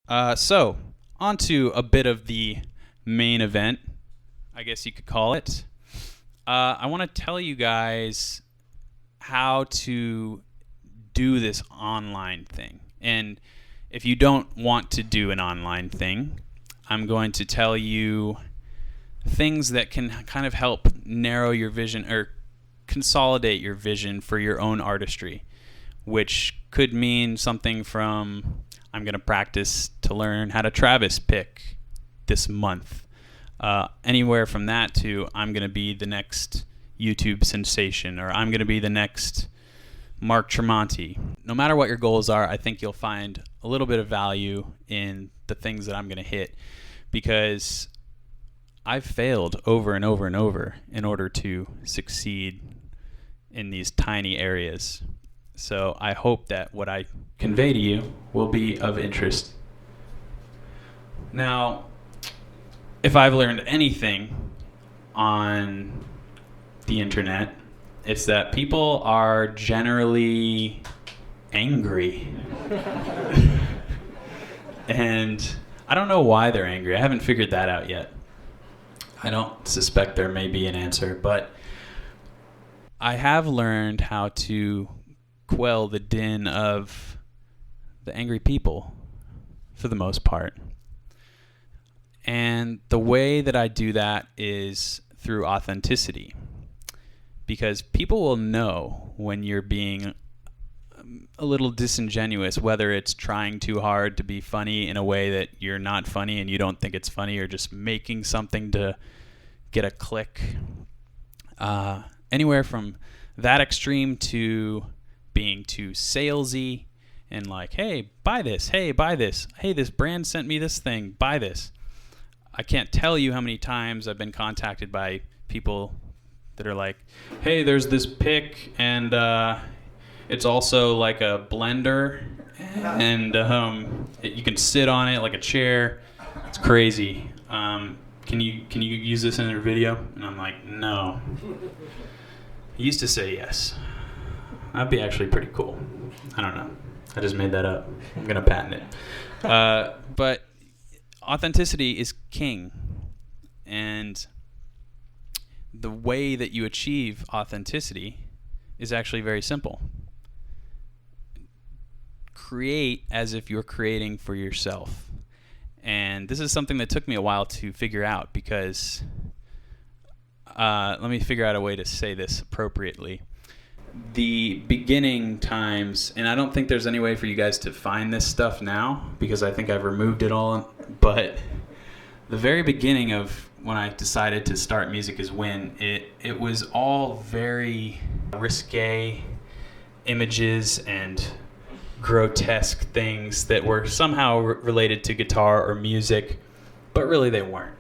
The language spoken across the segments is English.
So, on to a bit of the main event, I guess you could call it. I want to tell you guys how to do this online thing. And if you don't want to do an online thing, I'm going to tell you things that can kind of help narrow your vision or consolidate your vision for your own artistry, which could mean something from I'm going to practice to learn how to Travis pick this month. Anywhere from that to I'm going to be the next YouTube sensation, or I'm going to be the next Mark Tremonti. No matter what your goals are, I think you'll find a little bit of value in the things that I'm going to hit, because I've failed over and over and over in order to succeed in these tiny areas. So I hope that what I convey to you will be of interest. Now, if I've learned anything on the internet, it's that people are generally angry. And I don't know why they're angry. I haven't figured that out yet. I don't suspect there may be an answer, but I have learned how to quell the din of the angry people for the most part. And the way that I do that is through authenticity, because people will know when you're being a little disingenuous, whether it's trying too hard to be funny in a way that you're not funny and you don't think it's funny, or just making something to get a click. Anywhere from that extreme to being too salesy and like, hey, buy this, hey, this brand sent me this thing, buy this. I can't tell you how many times I've been contacted by people that are like, hey, there's this pick, and it's also like a blender, and you can sit on it like a chair. It's crazy. Can you use this in your video? And I'm like, no. I used to say yes. That'd be actually pretty cool. I don't know. I just made that up. I'm going to patent it. But authenticity is king. And the way that you achieve authenticity is actually very simple. Create as if you're creating for yourself. And this is something that took me a while to figure out, because let me figure out a way to say this appropriately. The beginning times, and I don't think there's any way for you guys to find this stuff now because I think I've removed it all, but the very beginning of when I decided to start Music Is Win, it was all very risque images and grotesque things that were somehow related to guitar or music, but really they weren't.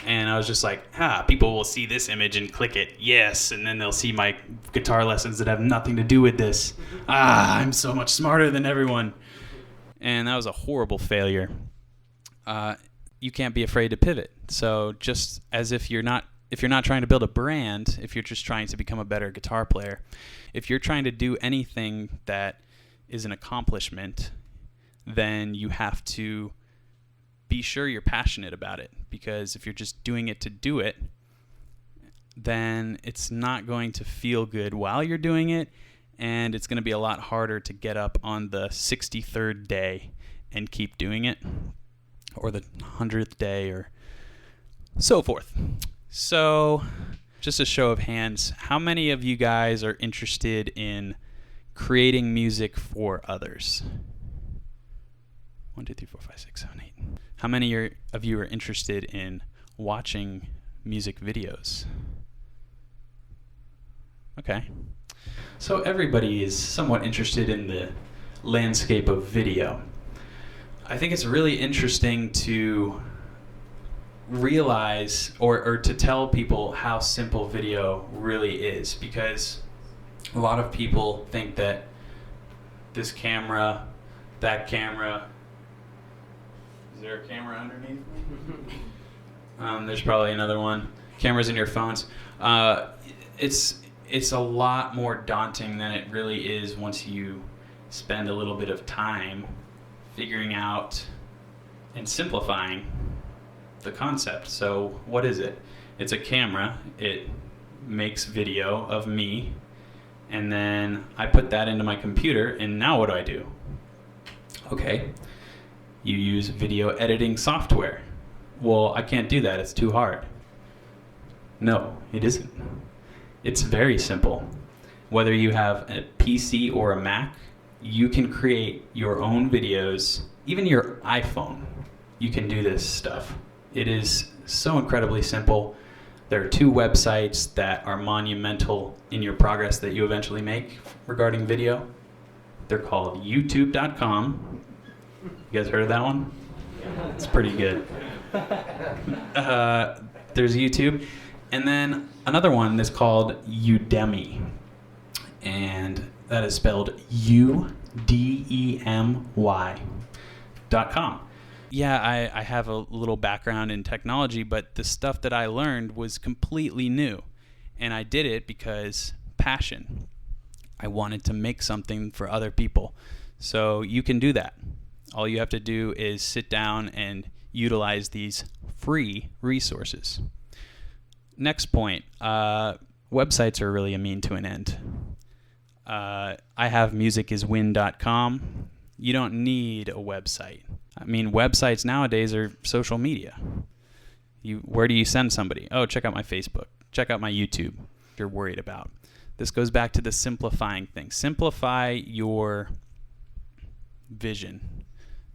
And I was just like, people will see this image and click it, yes, and then they'll see my guitar lessons that have nothing to do with this. I'm so much smarter than everyone. And that was a horrible failure. You can't be afraid to pivot. So just as if you're not trying to build a brand, if you're just trying to become a better guitar player, if you're trying to do anything that is an accomplishment, then you have to be sure you're passionate about it, because if you're just doing it to do it, then it's not going to feel good while you're doing it, and it's going to be a lot harder to get up on the 63rd day and keep doing it, or the 100th day, or so forth. So, just a show of hands, how many of you guys are interested in creating music for others? 1, 2, 3, 4, 5, 6, 7, 8. How many of you are interested in watching music videos? Okay. So everybody is somewhat interested in the landscape of video. I think it's really interesting to realize or to tell people how simple video really is, because a lot of people think that this camera, that camera. Is there a camera underneath me? There's probably another one. Cameras in your phones. It's a lot more daunting than it really is once you spend a little bit of time figuring out and simplifying the concept. So what is it? It's a camera. It makes video of me, and then I put that into my computer, and now what do? Okay, you use video editing software. Well, I can't do that. It's too hard. No, it isn't. It's very simple. Whether you have a PC or a Mac, you can create your own videos. Even your iPhone, you can do this stuff. It is so incredibly simple. There are 2 websites that are monumental in your progress that you eventually make regarding video. They're called youtube.com. You guys heard of that one? It's pretty good. There's YouTube. And then another one that's called Udemy. And that is spelled udemy.com. Yeah, I have a little background in technology, but the stuff that I learned was completely new. And I did it because passion. I wanted to make something for other people. So you can do that. All you have to do is sit down and utilize these free resources. Next point, websites are really a mean to an end. I have musiciswin.com. You don't need a website. I mean, websites nowadays are social media. Where do you send somebody? Oh, check out my Facebook. Check out my YouTube. You're worried about. This goes back to the simplifying thing. Simplify your vision.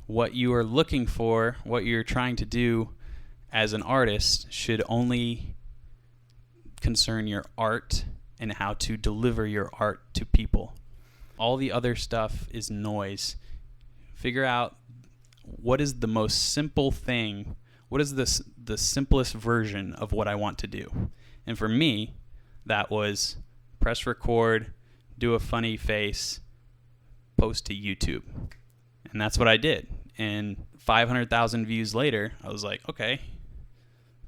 What you are looking for, what you're trying to do as an artist should only concern your art and how to deliver your art to people. All the other stuff is noise. Figure out what is the most simple thing, what is the simplest version of what I want to do. And for me, that was press record, do a funny face, post to YouTube. And that's what I did. And 500,000 views later, I was like, okay,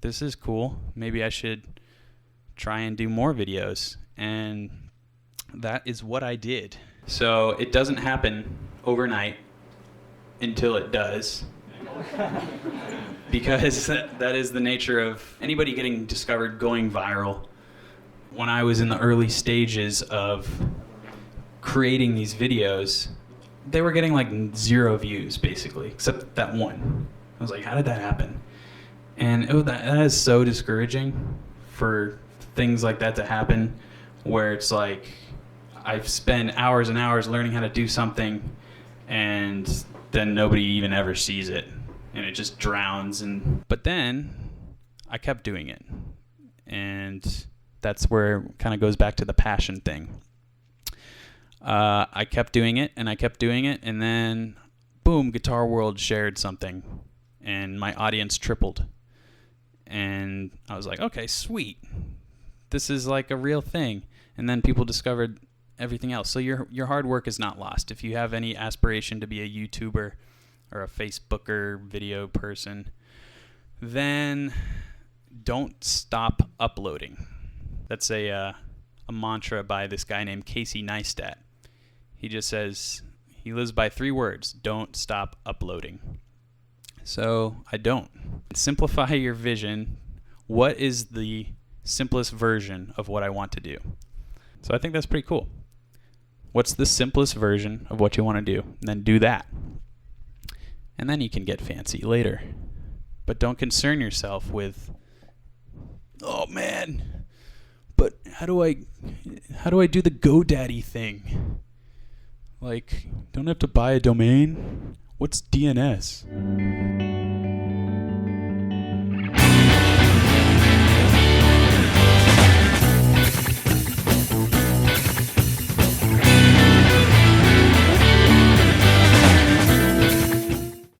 this is cool. Maybe I should try and do more videos. And that is what I did. So it doesn't happen overnight until it does. Because that is the nature of anybody getting discovered, going viral. When I was in the early stages of creating these videos, they were getting like 0 views, basically, except that one. I was like, how did that happen? And that is so discouraging for things like that to happen, where it's like I've spent hours and hours learning how to do something, and then nobody even ever sees it, and it just drowns. But then I kept doing it, and that's where it kind of goes back to the passion thing. I kept doing it, and I kept doing it, and then boom, Guitar World shared something, and my audience tripled. And I was like, okay, sweet. This is like a real thing. And then people discovered everything else. So your hard work is not lost. If you have any aspiration to be a YouTuber or a Facebooker video person, then don't stop uploading. That's a mantra by this guy named Casey Neistat. He just says, he lives by 3 words: don't stop uploading. So I don't. Simplify your vision. What is the simplest version of what I want to do? So I think that's pretty cool. What's the simplest version of what you want to do? And then do that. And then you can get fancy later. But don't concern yourself with, oh man, but how do I do the GoDaddy thing? Like, don't have to buy a domain? What's DNS?